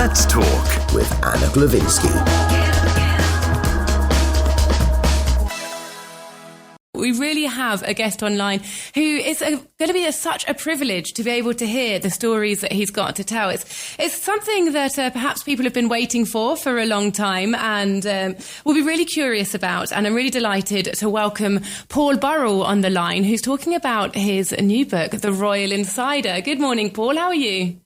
Let's Talk with Anna Glavinsky. We really have a guest online who is going to be such a privilege to be able to hear the stories that he's got to tell. It's something that perhaps people have been waiting for a long time and will be really curious about. And I'm really delighted to welcome Paul Burrell on the line, who's talking about his new book, The Royal Insider. Good morning, Paul. How are you?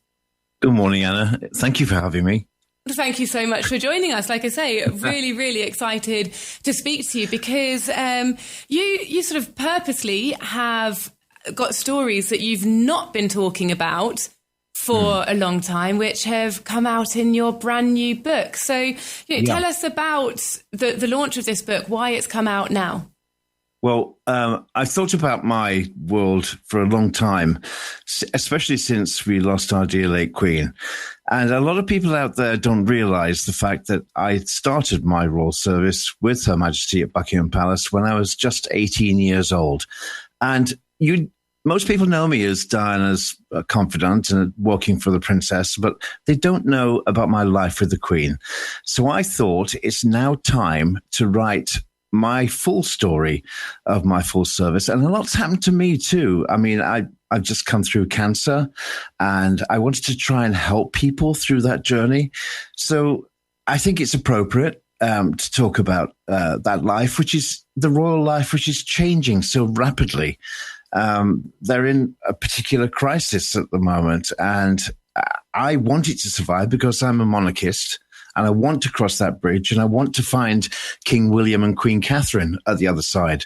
Good morning, Anna. Thank you for having me. Thank you so much for joining us. Like I say, really, really excited to speak to you because you sort of purposely have got stories that you've not been talking about for a long time, which have come out in your brand new book. So tell us about the launch of this book, why it's come out now. Well, I thought about my world for a long time, especially since we lost our dear late Queen. And a lot of people out there don't realise the fact that I started my royal service with Her Majesty at Buckingham Palace when I was just 18 years old. And most people know me as Diana's confidant and working for the princess, but they don't know about my life with the Queen. So I thought it's now time to write my full story of my full service. And a lot's happened to me too. I mean, I've just come through cancer and I wanted to try and help people through that journey. So I think it's appropriate to talk about that life, which is the royal life, which is changing so rapidly. They're in a particular crisis at the moment, and I want it to survive because I'm a monarchist. And I want to cross that bridge, and I want to find King William and Queen Catherine at the other side.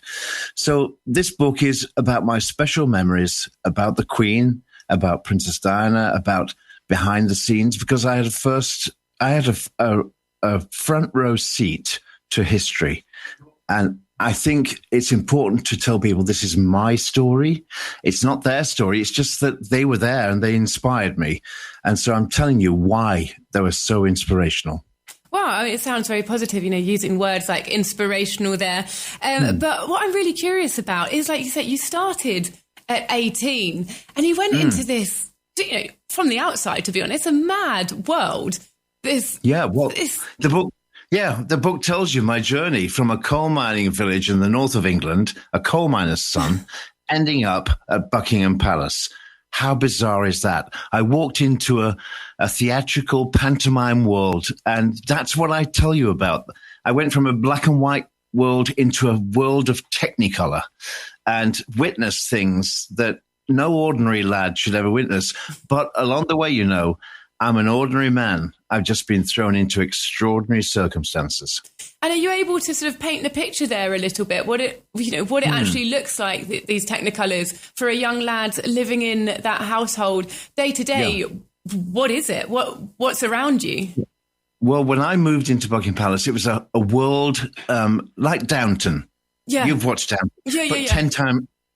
So this book is about my special memories about the Queen, about Princess Diana, about behind the scenes, because I had a front row seat to history. And I think it's important to tell people this is my story. It's not their story. It's just that they were there and they inspired me. And so I'm telling you why they were so inspirational. Wow, I mean, it sounds very positive, using words like inspirational there. But what I'm really curious about is, like you said, you started at 18 and you went into this, from the outside, to be honest, a mad world. The book tells you my journey from a coal mining village in the north of England, a coal miner's son, ending up at Buckingham Palace. How bizarre is that? I walked into a theatrical pantomime world, and that's what I tell you about. I went from a black and white world into a world of technicolor and witnessed things that no ordinary lad should ever witness. But along the way, I'm an ordinary man. I've just been thrown into extraordinary circumstances. And are you able to sort of paint the picture there a little bit? What it actually looks like, these technicolors, for a young lad living in that household day to day? What is it? What's around you? Well, when I moved into Buckingham Palace, it was a world like Downton. Yeah, you've watched Downton, but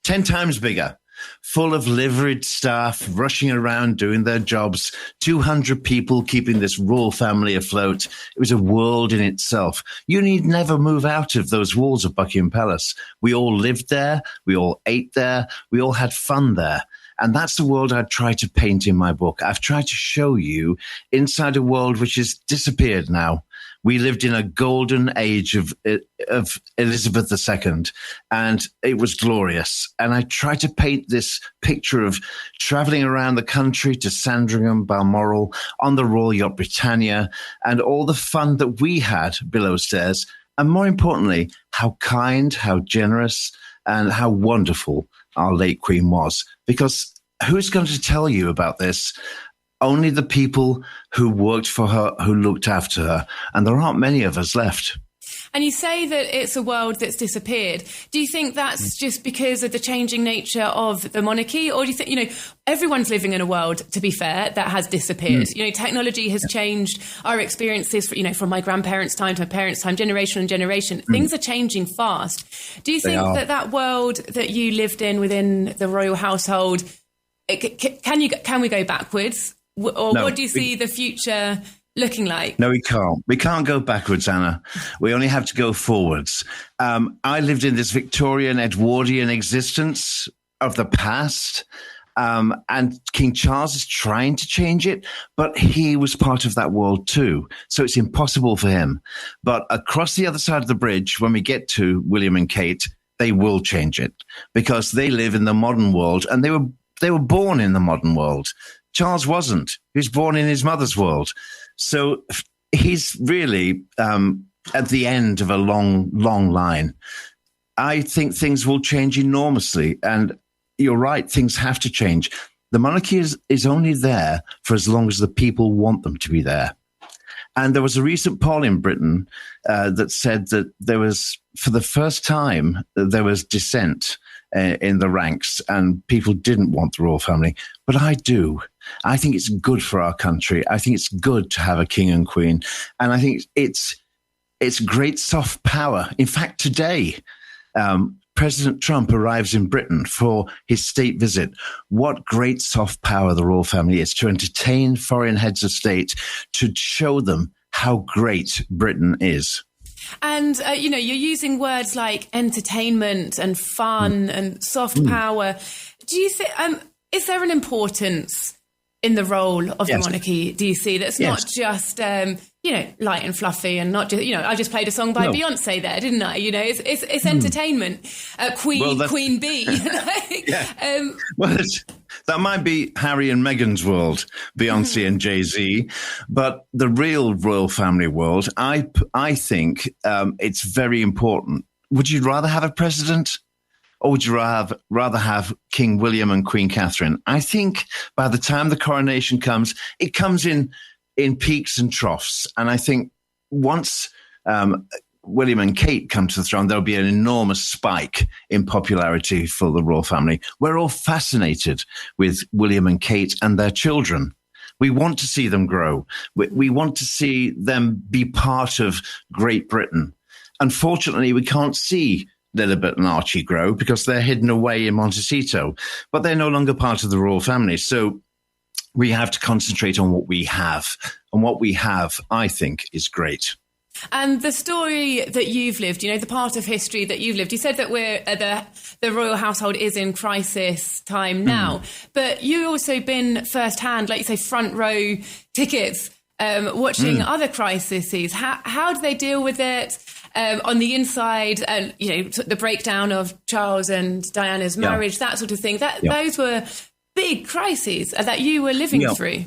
10 times bigger. Full of liveried staff rushing around doing their jobs, 200 people keeping this royal family afloat. It was a world in itself. You need never move out of those walls of Buckingham Palace. We all lived there. We all ate there. We all had fun there. And that's the world I try to paint in my book. I've tried to show you inside a world which has disappeared now. We lived in a golden age of Elizabeth II, and it was glorious. And I tried to paint this picture of traveling around the country to Sandringham, Balmoral, on the Royal Yacht Britannia, and all the fun that we had below stairs. And more importantly, how kind, how generous, and how wonderful our late Queen was. Because who's going to tell you about this? Only the people who worked for her, who looked after her. And there aren't many of us left. And you say that it's a world that's disappeared. Do you think that's just because of the changing nature of the monarchy? Or do you think, everyone's living in a world, to be fair, that has disappeared? Technology has changed our experiences, from my grandparents' time to my parents' time, generation on generation. Things are changing fast. Do you think that world that you lived in within the royal household, can we go backwards? Or what do you see the future looking like? No, we can't. We can't go backwards, Anna. We only have to go forwards. I lived in this Victorian, Edwardian existence of the past. And King Charles is trying to change it, but he was part of that world too. So it's impossible for him. But across the other side of the bridge, when we get to William and Kate, they will change it because they live in the modern world and they were born in the modern world. Charles wasn't. He was born in his mother's world. So he's really at the end of a long, long line. I think things will change enormously. And you're right, things have to change. The monarchy is only there for as long as the people want them to be there. And there was a recent poll in Britain that said that there was, for the first time, there was dissent in the ranks and people didn't want the royal family. But I do. I think it's good for our country. I think it's good to have a king and queen. And I think it's great soft power. In fact, today, President Trump arrives in Britain for his state visit. What great soft power the royal family is to entertain foreign heads of state, to show them how great Britain is. And, you're using words like entertainment and fun and soft power. Do you think, is there an importance in the role of the monarchy, do you see, that's not just, light and fluffy and not just, I just played a song by Beyonce there, didn't I? It's entertainment. Queen Bee. Well, that might be Harry and Meghan's world, Beyonce and Jay-Z, but the real royal family world, I think it's very important. Would you rather have a president? Or would you rather have King William and Queen Catherine? I think by the time the coronation comes, it comes in peaks and troughs. And I think once William and Kate come to the throne, there'll be an enormous spike in popularity for the royal family. We're all fascinated with William and Kate and their children. We want to see them grow. We want to see them be part of Great Britain. Unfortunately, we can't see Lilibet and Archie grow because they're hidden away in Montecito, but they're no longer part of the royal family. So we have to concentrate on what we have. And what we have, I think, is great. And the story that you've lived, the part of history that you've lived, you said that the royal household is in crisis time now, but you've also been firsthand, like you say, front row tickets, watching other crises. How do they deal with it? On the inside, and the breakdown of Charles and Diana's marriage, that sort of thing. Those were big crises that you were living through.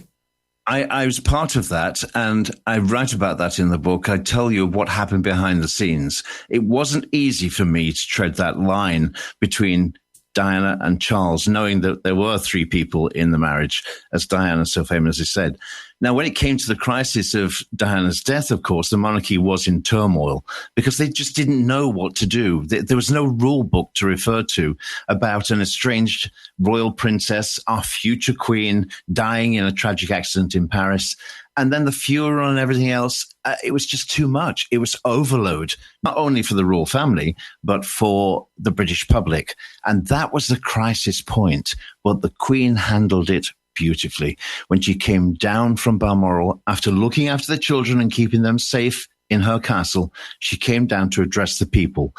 I was part of that, and I write about that in the book. I tell you what happened behind the scenes. It wasn't easy for me to tread that line between Diana and Charles, knowing that there were three people in the marriage, as Diana so famously said. Now, when it came to the crisis of Diana's death, of course, the monarchy was in turmoil because they just didn't know what to do. There was no rule book to refer to about an estranged royal princess, our future queen, dying in a tragic accident in Paris. And then the funeral and everything else, it was just too much. It was overload, not only for the royal family, but for the British public. And that was the crisis point. But the Queen handled it beautifully when she came down from Balmoral after looking after the children and keeping them safe in her castle. She came down to address the people.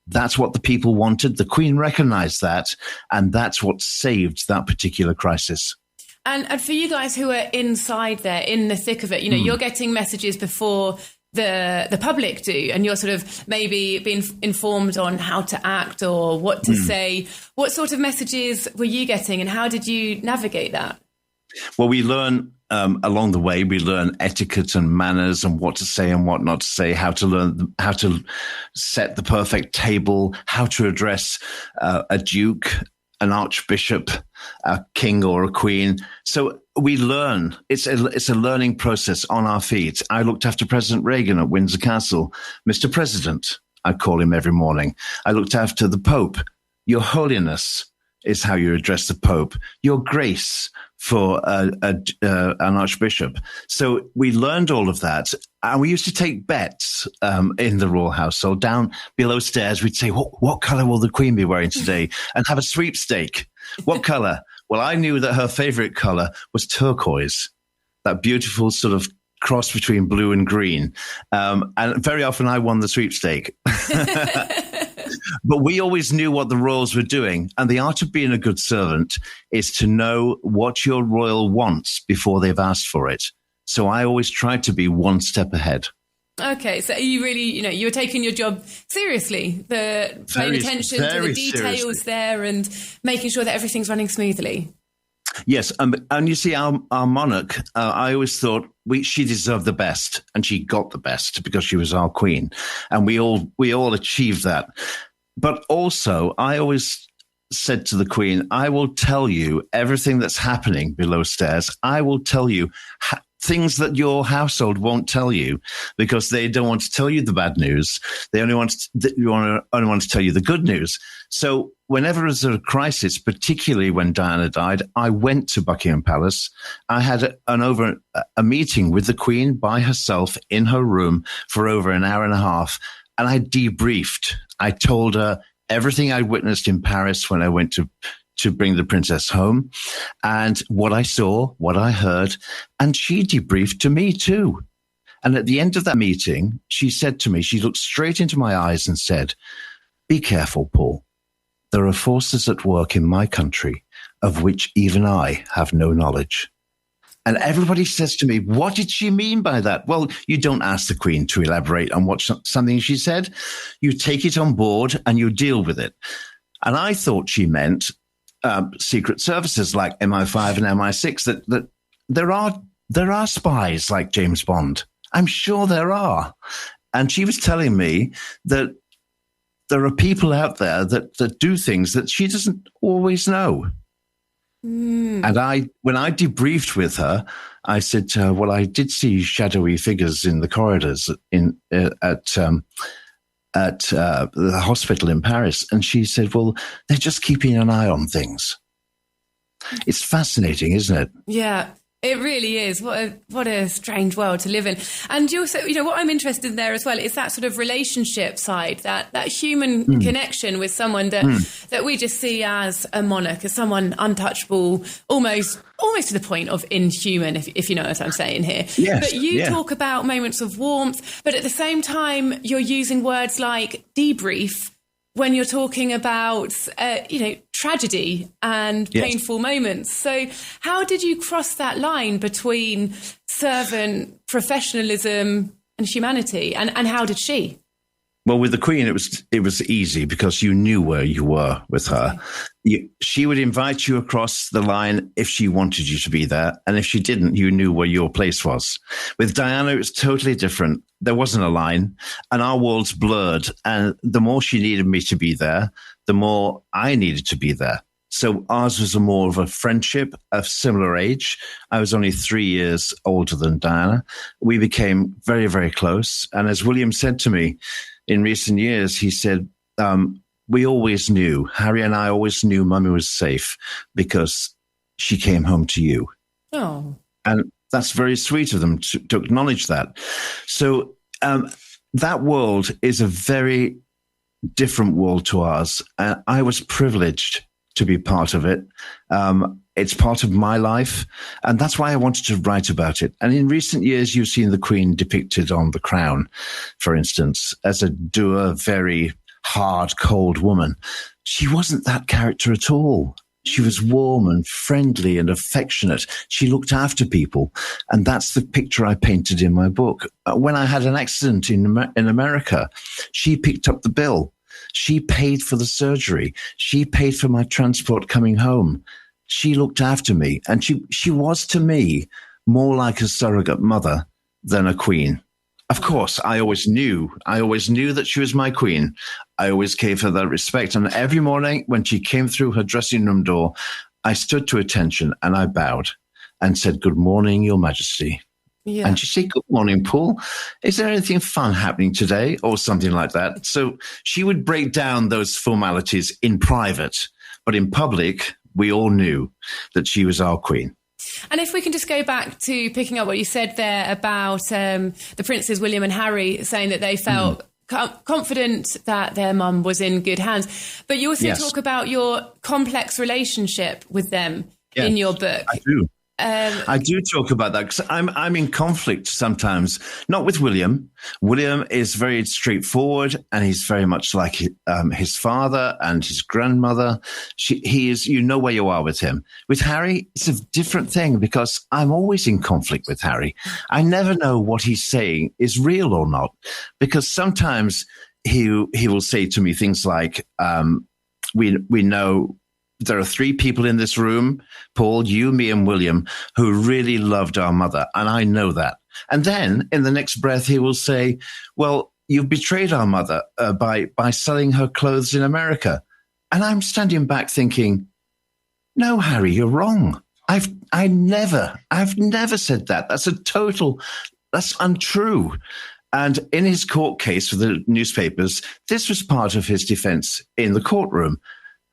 That's what the people wanted. The Queen recognized that, and that's what saved that particular crisis. And for you guys who are inside there, in the thick of it, you're getting messages before the public do, and you're sort of maybe being informed on how to act or what to say. What sort of messages were you getting, and how did you navigate that? Well, we learn along the way, we learn etiquette and manners and what to say and what not to say, how to set the perfect table, how to address a duke, an archbishop, a king or a queen. So we learn. It's a learning process on our feet. I looked after President Reagan at Windsor Castle. Mr. President, I'd call him every morning. I looked after the Pope. Your Holiness is how you address the Pope. Your Grace for an archbishop. So we learned all of that. And we used to take bets in the royal household. Down below stairs, we'd say, what colour will the Queen be wearing today? And have a sweepstake. What colour? Well, I knew that her favourite colour was turquoise, that beautiful sort of cross between blue and green. And very often I won the sweepstake. But we always knew what the royals were doing. And the art of being a good servant is to know what your royal wants before they've asked for it. So I always tried to be one step ahead. Okay, so you really, you were taking your job seriously, paying attention to the details seriously there and making sure that everything's running smoothly. Yes, and you see, our monarch, I always thought she deserved the best, and she got the best because she was our queen, and we all achieved that. But also, I always said to the queen, I will tell you everything that's happening below stairs. I will tell you things that your household won't tell you because they don't want to tell you the bad news. They only want to tell you the good news. So whenever there was a crisis, particularly when Diana died, I went to Buckingham Palace. I had a meeting with the Queen by herself in her room for over an hour and a half, and I debriefed. I told her everything I witnessed in Paris when I went to bring the princess home, and what I saw, what I heard, and she debriefed to me too. And at the end of that meeting, she said to me, she looked straight into my eyes and said, "Be careful, Paul. There are forces at work in my country of which even I have no knowledge." And everybody says to me, what did she mean by that? Well, you don't ask the Queen to elaborate on something she said. You take it on board and you deal with it. And I thought she meant secret services like MI5 and MI6, that there are spies like James Bond. I'm sure there are. And she was telling me that there are people out there that do things that she doesn't always know. And when I debriefed with her, I said to her, well, I did see shadowy figures in the corridors at the hospital in Paris. And she said, well, they're just keeping an eye on things. It's fascinating, isn't it? Yeah, it really is. What a strange world to live in. And you also, what I'm interested in there as well is that sort of relationship side, that human connection with someone that we just see as a monarch, as someone untouchable, almost to the point of inhuman, if you know what I'm saying here. Yes, but you talk about moments of warmth, but at the same time, you're using words like debrief when you're talking about, tragedy and painful moments. So how did you cross that line between servant professionalism and humanity? And how did she? Well, with the Queen, it was easy because you knew where you were with her. She would invite you across the line if she wanted you to be there. And if she didn't, you knew where your place was. With Diana, it was totally different. There wasn't a line and our worlds blurred. And the more she needed me to be there, the more I needed to be there. So ours was more of a friendship of similar age. I was only 3 years older than Diana. We became very, very close. And as William said to me, in recent years, he said, we always knew, Harry and I always knew Mummy was safe because she came home to you. Oh. And that's very sweet of them to acknowledge that. So that world is a very different world to ours. And I was privileged to be part of it. It's part of my life. And that's why I wanted to write about it. And in recent years, you've seen the Queen depicted on The Crown, for instance, as a dour, very hard, cold woman. She wasn't that character at all. She was warm and friendly and affectionate. She looked after people. And that's the picture I painted in my book. When I had an accident in America, she picked up the bill. She paid for the surgery. She paid for my transport coming home. She looked after me, and she was to me more like a surrogate mother than a queen. Of course, I always knew that she was my queen. I always gave her that respect. And every morning when she came through her dressing room door, I stood to attention and I bowed and said, "Good morning, Your Majesty." Yeah. And she said, "Good morning, Paul. Is there anything fun happening today?" Or something like that. So she would break down those formalities in private, but in public, we all knew that she was our queen. And if we can just go back to picking up what you said there about the princes, William and Harry, saying that they felt confident that their mum was in good hands. But you also talk about your complex relationship with them in your book. I do. I do talk about that because I'm in conflict sometimes, not with William. William is very straightforward, and he's very much like his father and his grandmother. He is, you know where you are with him. With Harry, it's a different thing because I'm always in conflict with Harry. I never know what he's saying is real or not, because sometimes he will say to me things like, "We know." There are 3 people in this room, Paul, you, me, and William, who really loved our mother. And I know that. And then in the next breath, he will say, well, you've betrayed our mother by selling her clothes in America. And I'm standing back thinking, no, Harry, you're wrong. I've never said that. That's untrue. And in his court case for the newspapers, this was part of his defense in the courtroom.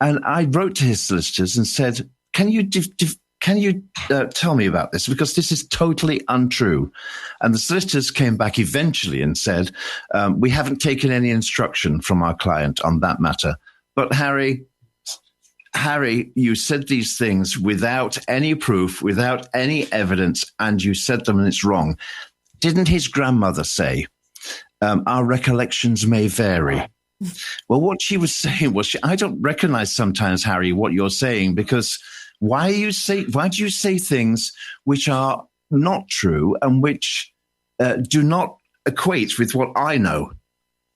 And I wrote to his solicitors and said, can you tell me about this? Because this is totally untrue. And the solicitors came back eventually and said, we haven't taken any instruction from our client on that matter. But Harry, you said these things without any proof, without any evidence, and you said them and it's wrong. Didn't his grandmother say, our recollections may vary? Well, what she was saying was, I don't recognize sometimes, Harry, what you're saying, because why do you say things which are not true and which do not equate with what I know?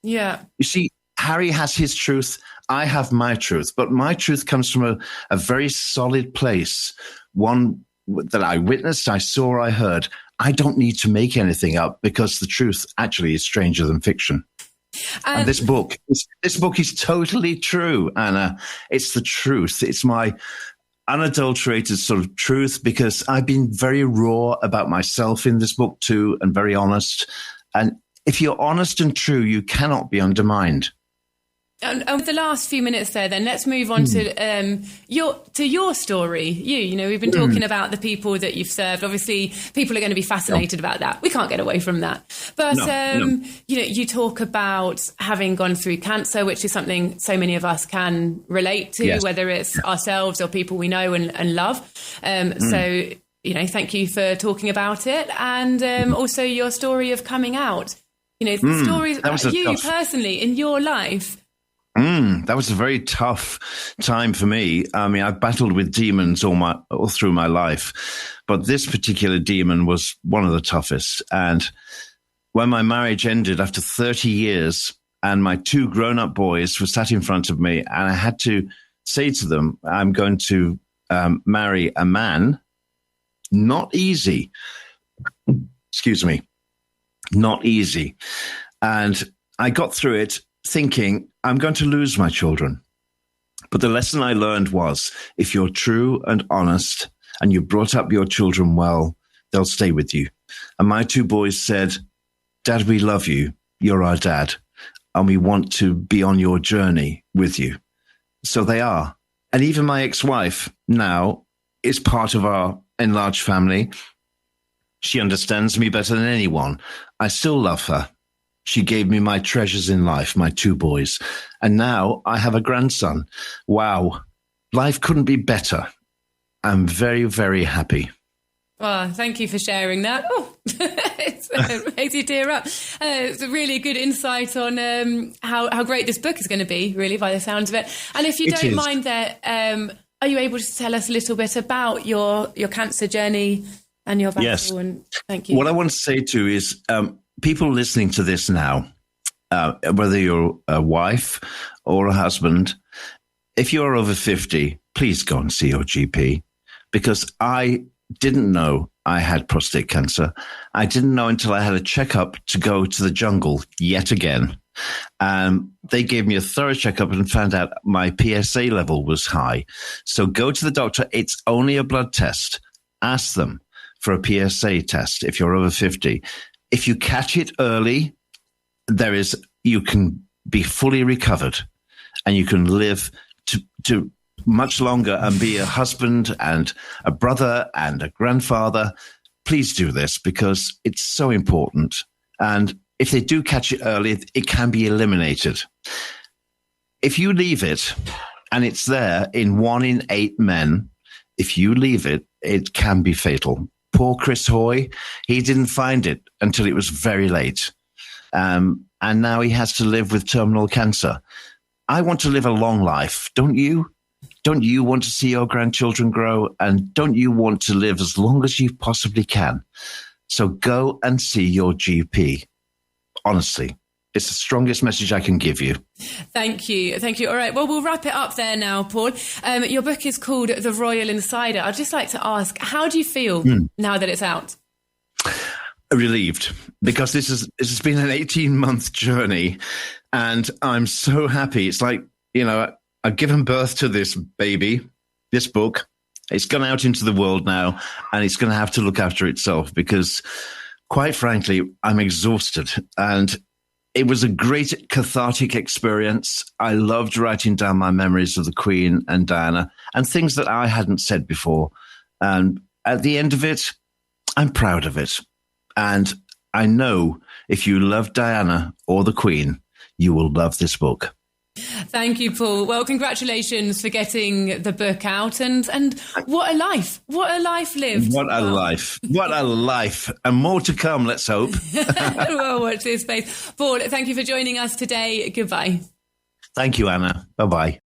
Yeah. You see, Harry has his truth. I have my truth, but my truth comes from a very solid place, one that I witnessed, I saw, I heard. I don't need to make anything up because the truth actually is stranger than fiction. And this book is totally true, Anna. It's the truth. It's my unadulterated sort of truth, because I've been very raw about myself in this book too, and very honest. And if you're honest and true, you cannot be undermined. And with the last few minutes there, then let's move on to your story. You know, we've been talking about the people that you've served. Obviously, people are going to be fascinated about that. We can't get away from that. But you know, you talk about having gone through cancer, which is something so many of us can relate to, whether it's ourselves or people we know and love. So, you know, thank you for talking about it, and also your story of coming out. You know, the stories about you personally in your life. That was a very tough time for me. I mean, I've battled with demons all through my life, but this particular demon was one of the toughest. And when my marriage ended after 30 years and my 2 grown-up boys were sat in front of me, and I had to say to them, I'm going to marry a man. Not easy. Excuse me. Not easy. And I got through it thinking, I'm going to lose my children. But the lesson I learned was, if you're true and honest and you brought up your children well, they'll stay with you. And my 2 boys said, Dad, we love you. You're our dad. And we want to be on your journey with you. So they are. And even my ex-wife now is part of our enlarged family. She understands me better than anyone. I still love her. She gave me my treasures in life, my 2 boys. And now I have a grandson. Wow. Life couldn't be better. I'm very, very happy. Well, thank you for sharing that. Oh, it makes you tear up. It's a really good insight on how great this book is going to be, really, by the sounds of it. And if you don't mind there, are you able to tell us a little bit about your cancer journey and your battle? Yes. And thank you. What I want to say too is, people listening to this now, whether you're a wife or a husband, if you're over 50, please go and see your GP, because I didn't know I had prostate cancer. I didn't know until I had a checkup to go to the jungle yet again. They gave me a thorough checkup and found out my PSA level was high. So go to the doctor. It's only a blood test. Ask them for a PSA test if you're over 50. If you catch it early, you can be fully recovered and you can live to much longer and be a husband and a brother and a grandfather. Please do this because it's so important. And if they do catch it early, it can be eliminated. If you leave it and it's there in 1 in 8 men, if you leave it, it can be fatal. Poor Chris Hoy, he didn't find it until it was very late. And now he has to live with terminal cancer. I want to live a long life, don't you? Don't you want to see your grandchildren grow? And don't you want to live as long as you possibly can? So go and see your GP. Honestly, it's the strongest message I can give you. Thank you. Thank you. All right. Well, we'll wrap it up there now, Paul. Your book is called The Royal Insider. I'd just like to ask, how do you feel now that it's out? Relieved, because this has been an 18-month journey, and I'm so happy. It's like, I've given birth to this baby, this book. It's gone out into the world now, and it's going to have to look after itself because, quite frankly, I'm exhausted. And it was a great cathartic experience. I loved writing down my memories of the Queen and Diana and things that I hadn't said before. And at the end of it, I'm proud of it. And I know if you love Diana or the Queen, you will love this book. Thank you, Paul. Well, congratulations for getting the book out, and what a life lived. What a life. What a life. And more to come, let's hope. Well, watch this space. Paul, thank you for joining us today. Goodbye. Thank you, Anna. Bye-bye.